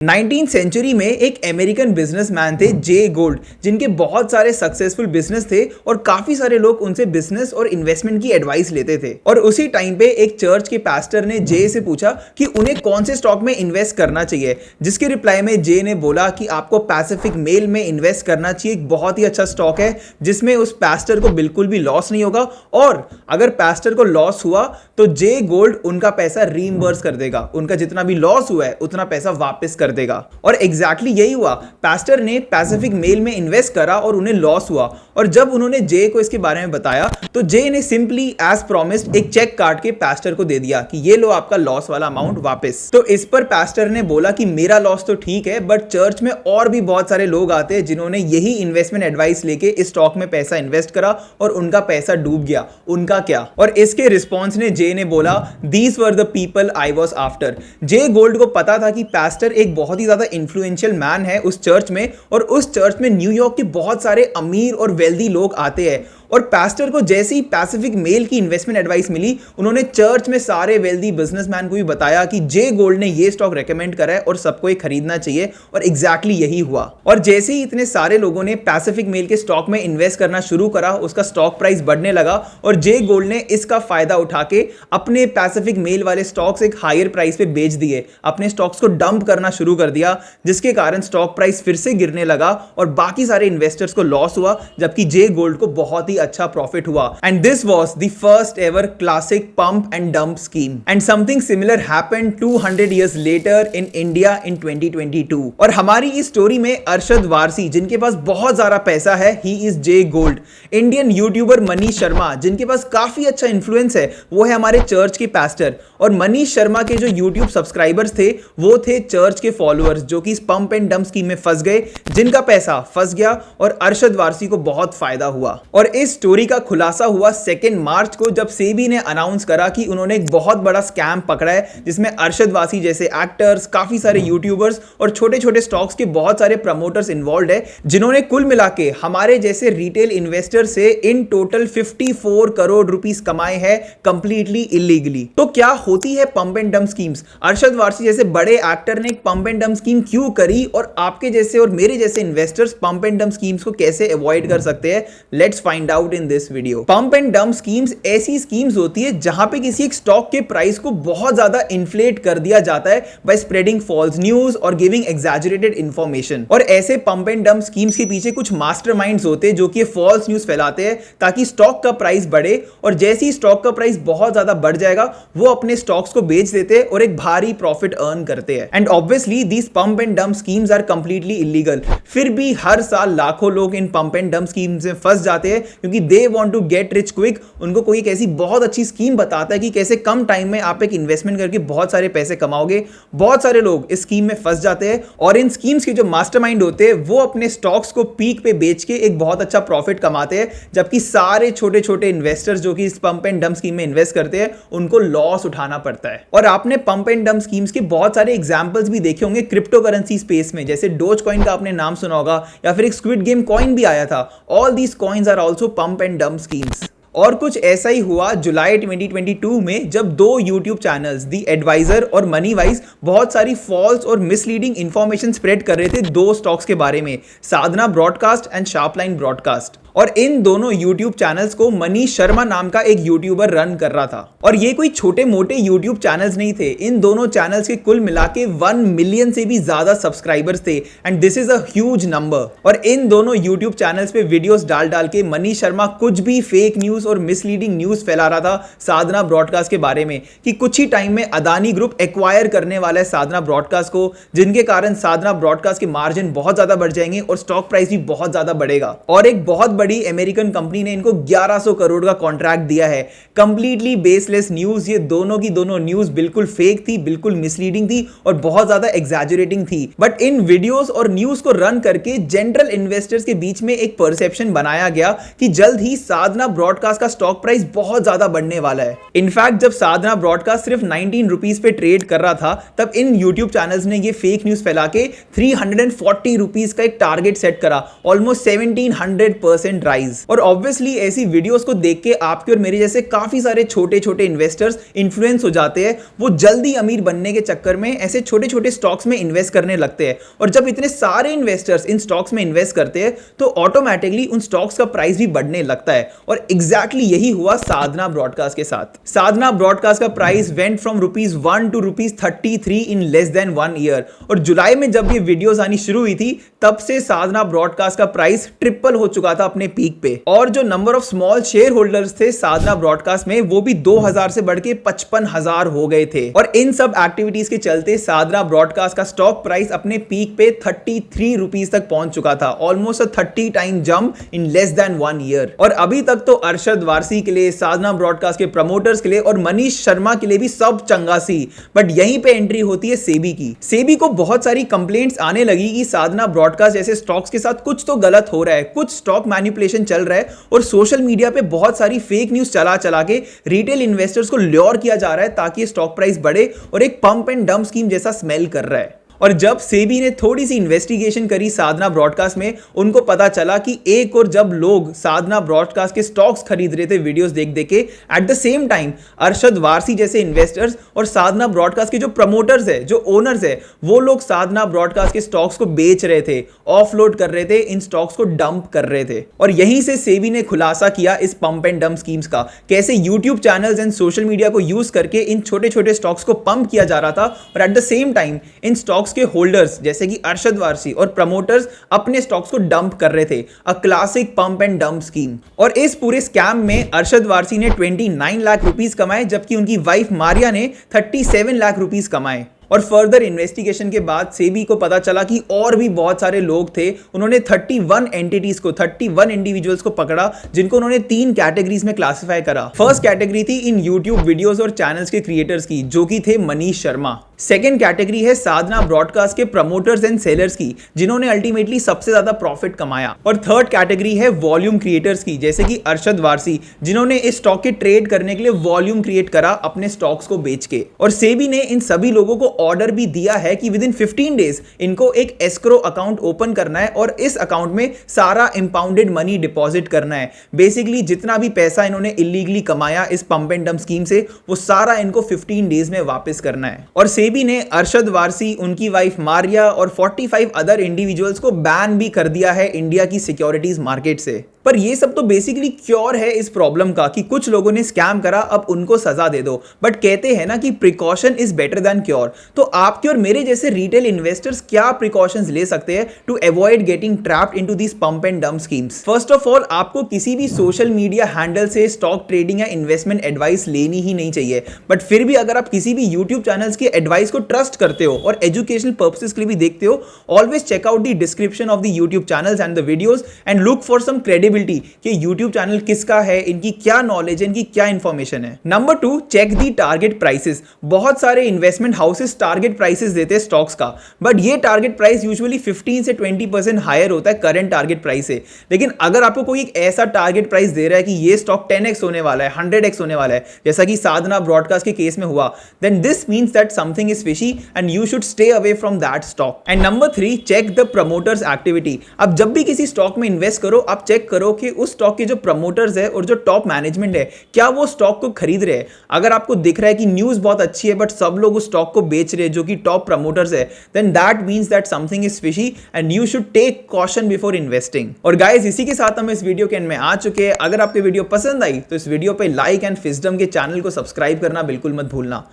19th century में एक American businessman थे जे गोल्ड, जिनके बहुत सारे सक्सेसफुल बिजनेस थे और काफी सारे लोग उनसे बिजनेस और इन्वेस्टमेंट की एडवाइस लेते थे। और उसी टाइम पे एक चर्च के पास्टर ने जे से पूछा कि उन्हें कौन से स्टॉक में इन्वेस्ट करना चाहिए, जिसके रिप्लाई में जे ने बोला कि आपको पैसिफिक मेल में इन्वेस्ट करना चाहिए। एक बहुत ही अच्छा स्टॉक है जिसमें उस पास्टर को बिल्कुल भी लॉस नहीं होगा, और अगर पास्टर को लॉस हुआ तो जे गोल्ड उनका पैसा रीइंबर्स कर देगा, उनका जितना भी लॉस हुआ है उतना पैसा वापस कर देगा। और एग्जैक्टली यही हुआ। पास्टर ने पैसिफिक मेल में इन्वेस्ट करा और उन्हें लॉस हुआ, और जब उन्होंने जे को इसके बारे में बताया तो जे ने सिंपली एज प्रॉमिस्ड एक चेक काट के पास्टर को दे दिया कि ये लो आपका लॉस वाला अमाउंट वापस। तो इस पर पास्टर ने बोला कि मेरा लॉस तो ठीक है, बट चर्च में और भी बहुत सारे लोग आते हैं जिन्होंने यही इन्वेस्टमेंट एडवाइस लेके इस स्टॉक में पैसा इन्वेस्ट करा और उनका पैसा डूब गया, उनका क्या। और इसके रिस्पॉन्स ने जे ने बोला, these were the people I was after. J gold को पता था कि पास्टर एक बहुत ही ज्यादा इन्फ्लुएंशियल मैन है उस चर्च में, और उस चर्च में न्यूयॉर्क के बहुत सारे अमीर और वेल्दी लोग आते हैं। और पास्टर को जैसे ही पैसिफिक मेल की इन्वेस्टमेंट एडवाइस मिली, उन्होंने चर्च में सारे वेल्दी बिजनेसमैन को भी बताया कि जे गोल्ड ने ये स्टॉक रेकमेंड करा है और सबको ये खरीदना चाहिए, और एग्जैक्टली यही हुआ। और जैसे ही इतने सारे लोगों ने पैसिफिक मेल के स्टॉक में इन्वेस्ट करना शुरू करा, उसका स्टॉक प्राइस बढ़ने लगा, और जे गोल्ड ने इसका फायदा उठा के अपने पैसिफिक मेल वाले स्टॉक्स एक हायर प्राइस पे बेच दिए, अपने स्टॉक्स को डंप करना शुरू कर दिया, जिसके कारण स्टॉक प्राइस फिर से गिरने लगा और बाकी सारे इन्वेस्टर्स को लॉस हुआ, जबकि जे गोल्ड को बहुत ही अच्छा प्रॉफिट हुआ। And this was the first ever classic pump and dump scheme, and something similar happened 200 years later in India in 2022। और हमारी इस स्टोरी में अरशद वारसी, जिनके पास बहुत ज्यादा पैसा है, he is J gold. Indian YouTuber Manish Sharma, जिनके पास काफी अच्छा इन्फ्लुएंस है, वो है हमारे चर्च के पास्टर। और मनीष शर्मा के जो यूट्यूब सब्सक्राइबर्स थे वो थे चर्च के फॉलोअर्स, जो कि इस पंप एंड डंप स्कीम में फंस गए, जिनका पैसा फंस गया और अरशद वारसी को बहुत फायदा हुआ। और इस स्टोरी का खुलासा हुआ 2 मार्च को, जब सेबी ने अनाउंस करा कि उन्होंने एक बहुत बड़ा स्कैम पकड़ा है, जिसमें अरशद वारसी जैसे एक्टर्स, काफी सारे यूट्यूबर्स और छोटे छोटे स्टॉक्स के बहुत सारे प्रमोटर्स इन्वॉल्व है, जिन्होंने कुल मिला के हमारे जैसे रिटेल इन्वेस्टर से इन टोटल 54 करोड़ रुपीस कमाए हैं कंप्लीटली इलीगली। तो क्या होती है pump and dump schemes? Arshad Warsi जैसे बड़े एक्टर ने एक पंप एंड डंप स्कीम क्यों करी, और आपके जैसे और मेरे जैसे investors pump and dump schemes को कैसे अवॉइड कर सकते हैं? Let's find out in this video. Pump and dump schemes ऐसी स्कीम्स होती है जहां पे किसी एक स्टॉक के प्राइस को बहुत ज्यादा इन्फ्लेट कर दिया जाता है बाय स्प्रेडिंग फॉल्स न्यूज और गिविंग एग्जैजरेटेड इंफॉर्मेशन। और ऐसे पंप एंड डंप स्कीम्स के पीछे कुछ मास्टरमाइंड्स होते हैं जो कि फॉल्स न्यूज फैलाते हैं ताकि स्टॉक का प्राइस बढ़े, और जैसे ही स्टॉक का प्राइस बहुत ज्यादा बढ़ जाएगा वो अपने स्टॉक्स को बेच देते हैं और एक भारी प्रॉफिट अर्न करते हैं। And obviously these pump and dump schemes are completely illegal. फिर भी हर साल लाखों लोग इन पंप एंड डंप स्कीम्स में फंस जाते हैं क्योंकि they want to get rich quick. उनको कोई एक ऐसी बहुत अच्छी स्कीम बताता है कि कैसे कम टाइम में आप एक इन्वेस्टमेंट करके बहुत सारे पैसे कमाओगे। बहुत सारे लोग इस स्कीम में फंस जाते हैं, और इन स्कीम्स के जो मास्टरमाइंड होते हैं वो अपने स्टॉक्स को पीक पे बेच के एक बहुत अच्छा प्रॉफिट कमाते हैं, जबकि सारे छोटे छोटे इन्वेस्टर्स जो कि इस पंप एंड डंप स्कीम में इन्वेस्ट करते हैं उनको लॉस उठाना पड़ता है। और आपने पंप एंड डंप स्कीम्स के बहुत सारे एग्जांपल्स भी देखे होंगे क्रिप्टो करेंसी स्पेस में, जैसे डोज कॉइन का आपने नाम सुना होगा, या फिर एक स्क्विड गेम कॉइन भी आया था। All these coins are also pump and dump schemes. और कुछ ऐसा ही हुआ जुलाई 2022 में, जब 2 यूट्यूब चैनल्स दी एडवाइजर और मनी वाइज बहुत सारी फॉल्स और मिसलीडिंग इंफॉर्मेशन स्प्रेड कर रहे थे 2 स्टॉक्स के बारे में, साधना ब्रॉडकास्ट एंड शार्पलाइन ब्रॉडकास्ट। और इन दोनों यूट्यूब चैनल्स को मनीष शर्मा नाम का एक यूट्यूबर रन कर रहा था। और ये कोई छोटे मोटे यूट्यूब चैनल्स नहीं थे, इन दोनों चैनल्स के कुल मिला के 1 मिलियन से भी ज्यादा सब्सक्राइबर्स थे, and this is a huge number. और इन दोनों यूट्यूब चैनल्स पे वीडियोस डाल डाल के मनीष शर्मा कुछ भी फेक न्यूज और मिसलीडिंग न्यूज फैला रहा था साधना ब्रॉडकास्ट के बारे में, कि कुछ ही टाइम में अदानी ग्रुप एक्वायर करने वाला है साधना ब्रॉडकास्ट को, जिनके कारण साधना ब्रॉडकास्ट के मार्जिन बहुत ज्यादा बढ़ जाएंगे और स्टॉक प्राइस भी बहुत ज्यादा बढ़ेगा। और एक बहुत बड़ी अमेरिकन कंपनी ने इनको 1100 करोड़ का कॉन्ट्रैक्ट दिया है। कंप्लीटली बेसलेस न्यूज, ये दोनों की दोनों न्यूज बिल्कुल फेक थी, बिल्कुल मिसलीडिंग थी और बहुत ज्यादा एग्जैजरेटिंग थी। बट इन वीडियोस और न्यूज को रन करके जनरल इन्वेस्टर्स के बीच में एक परसेप्शन बनाया गया कि जल्द ही साधना ब्रॉडकास्ट का स्टॉक प्राइस बहुत ज्यादा बढ़ने वाला है। इनफैक्ट जब साधना ब्रॉडकास्ट सिर्फ 19 रुपीज पे ट्रेड कर रहा था, तब इन यूट्यूब चैनल्स ने ये फेक न्यूज फैला के 340 रुपीज का एक टारगेट सेट करा, ऑलमोस्ट 1700% 50% राइज। और ऑब्वियसली ऐसी वीडियोस को देख के आपके और मेरे जैसे काफी सारे छोटे छोटे इन्वेस्टर्स इन्फ्लुएंस हो जाते हैं। वो जल्दी अमीर बनने के चक्कर में ऐसे छोटे छोटे स्टॉक्स में इन्वेस्ट करने लगते हैं, और जब इतने सारे इन्वेस्टर्स इन स्टॉक्स में इन्वेस्ट करते हैं तो ऑटोमेटिकली उन स्टॉक्स का प्राइस भी बढ़ने लगता है। और एग्जैक्टली यही हुआ साधना ब्रॉडकास्ट के साथ। साधना ब्रॉडकास्ट का price went from ₹1 to ₹33 in less than 1 year. और जुलाई में जब ये वीडियोस आनी शुरू हुई थी तब से साधना ब्रॉडकास्ट का प्राइस ट्रिपल हो चुका था अपने पीक पे। और जो number of small share holders थे साधना ब्रॉडकास्ट में वो भी 2000 से बढ़ के 55,000 हो गए थे। और इन सब एक्टिविटीज के चलते साधना ब्रॉडकास्ट का स्टॉक प्राइस अपने पीक पे ₹33 तक पहुंच चुका था। Almost 30 time jump in less than 1 year. और अभी तक तो अरशद वारसी के लिए, साधना ब्रॉडकास्ट के प्रमोटर्स के लिए और मनीष शर्मा के लिए भी सब चंगा सी, बट यहीं पे एंट्री होती है सेबी की। सेबी को बहुत सारी कंप्लेंट्स आने लगी कि साधना ब्रॉडकास्ट जैसे स्टॉक्स के साथ कुछ तो गलत हो रहा है, कुछ स्टॉक मैनिपुलेशन चल रहा है, और सोशल मीडिया पे बहुत सारी फेक न्यूज चला चला के रिटेल इन्वेस्टर्स को ल्योर किया जा रहा है ताकि स्टॉक प्राइस बढ़े, और एक पंप एंड डंप स्कीम जैसा स्मेल कर रहा है। और जब सेबी ने थोड़ी सी इन्वेस्टिगेशन करी साधना ब्रॉडकास्ट में, उनको पता चला कि एक और जब लोग साधना ब्रॉडकास्ट के स्टॉक्स खरीद रहे थे वीडियोस देख देख के, at the same time Arshad Warsi जैसे इन्वेस्टर्स और साधना ब्रॉडकास्ट के जो प्रमोटर्स है, जो ओनर्स है, वो लोग साधना ब्रॉडकास्ट के स्टॉक्स को बेच रहे थे, ऑफलोड कर रहे थे, इन स्टॉक्स को डंप कर रहे थे। और यहीं से सेबी ने खुलासा किया इस पंप एंड डंप स्कीम्स का, कैसे YouTube channels and social media को यूज करके इन छोटे छोटे स्टॉक्स को पंप किया जा रहा था, और at the same time in stocks के होल्डर्स जैसे कि अरशद वारसी और प्रमोटर्स अपने स्टॉक्स को डंप कर रहे थे। A classic pump and dump scheme. और इस पूरे स्कैम में अरशद वारसी ने 29 लाख रुपीस कमाए, जबकि उनकी वाइफ मारिया ने 37 लाख रुपीस कमाए। और फर्दर इन्वेस्टिगेशन के बाद सेबी को पता चला कि और भी बहुत सारे लोग थे। उन्होंने 31 एंटिटीज को, 31 इंडिविजुअल्स को पकड़ा, जिनको उन्होंने 3 कैटेगरीज में क्लासिफाई करा। फर्स्ट कैटेगरी थी इन यूट्यूब वीडियोस और चैनल्स के क्रिएटर्स की, जो कि थे मनीष शर्मा। सेकेंड कैटेगरी है साधना ब्रॉडकास्ट के प्रमोटर्स एंड सेलर्स की, जिन्होंने अल्टीमेटली सबसे ज्यादा प्रॉफिट कमाया। और थर्ड कैटेगरी है वॉल्यूम क्रिएटर्स की, जैसे कि अरशद वारसी, जिन्होंने इस स्टॉक के ट्रेड करने के लिए वॉल्यूम क्रिएट करा अपने स्टॉक्स को बेच के। और सेबी ने इन सभी लोगों को ऑर्डर भी दिया है कि विद इन 15 डेज इनको एक एस्क्रो अकाउंट ओपन करना है, और इस अकाउंट में सारा इंपाउंडेड मनी डिपॉजिट करना है। बेसिकली जितना भी पैसा इन्होंने इलीगली कमाया इस पंप एंड डंप स्कीम से, वो सारा इनको 15 डेज में वापस करना है। और सेबी ने अरशद वारसी, उनकी वाइफ मारिया और 45 अदर इंडिविजुअल्स को बैन भी कर दिया है इंडिया की सिक्योरिटीज मार्केट से। पर ये सब तो बेसिकली क्योर है इस प्रॉब्लम का कि कुछ लोगों ने स्कैम करा, अब उनको सजा दे दो। बट कहते हैं ना कि precaution is better than cure. तो आपके और मेरे जैसे रिटेल इन्वेस्टर्स क्या प्रिकॉशंस ले सकते हैं to avoid getting trapped into this pump and dump schemes? First of all, आपको किसी भी सोशल मीडिया हैंडल से स्टॉक ट्रेडिंग या इन्वेस्टमेंट एडवाइस लेनी ही नहीं चाहिए। बट फिर भी अगर आप किसी भी यूट्यूब चैनल्स की एडवाइस को ट्रस्ट करते हो और एजुकेशनल पर्पसेस के लिए भी देखते हो, always check out the description of the YouTube channels and the videos and look for some credibility कि यूट्यूब चैनल किसका है, इनकी क्या नॉलेज है, इनकी क्या इंफॉर्मेशन है। Number 2, check the target prices. बहुत सारे इन्वेस्टमेंट हाउसेस टारगेट प्राइसेस देते हैं स्टॉक्स का, बट ये टारगेट प्राइस यूजुअली 15 से 20% हायर होता है करंट टारगेट प्राइस से। लेकिन अगर आपको कोई एक ऐसा टारगेट प्राइस दे रहा है कि ये स्टॉक 10x होने वाला है, 100x होने वाला है, जैसा कि साधना ब्रॉडकास्ट के केस में हुआ, then this means that something is fishy and you should stay away from that stock. And number 3, check the promoters activity. अब जब भी किसी स्टॉक में इन्वेस्ट करो, आप चेक करो कि उस स्टॉक के जो प्रमोटर्स है और जो टॉप मैनेजमेंट है, क्या वो स्टॉक को खरीद रहे हैं। अगर आपको दिख रहा है कि न्यूज बहुत अच्छी है बट सब लोग उस स्टॉक को बेच रहे हैं जो कि टॉप प्रमोटर्स है, then that means that something is fishy and you should take caution before investing. और गाइस, इसी के साथ हम इस वीडियो के एंड में आ चुके हैं। अगर आपको वीडियो पसंद आई तो इस वीडियो पे लाइक एंड फिस्डम के चैनल को सब्सक्राइब करना बिल्कुल मत भूलना।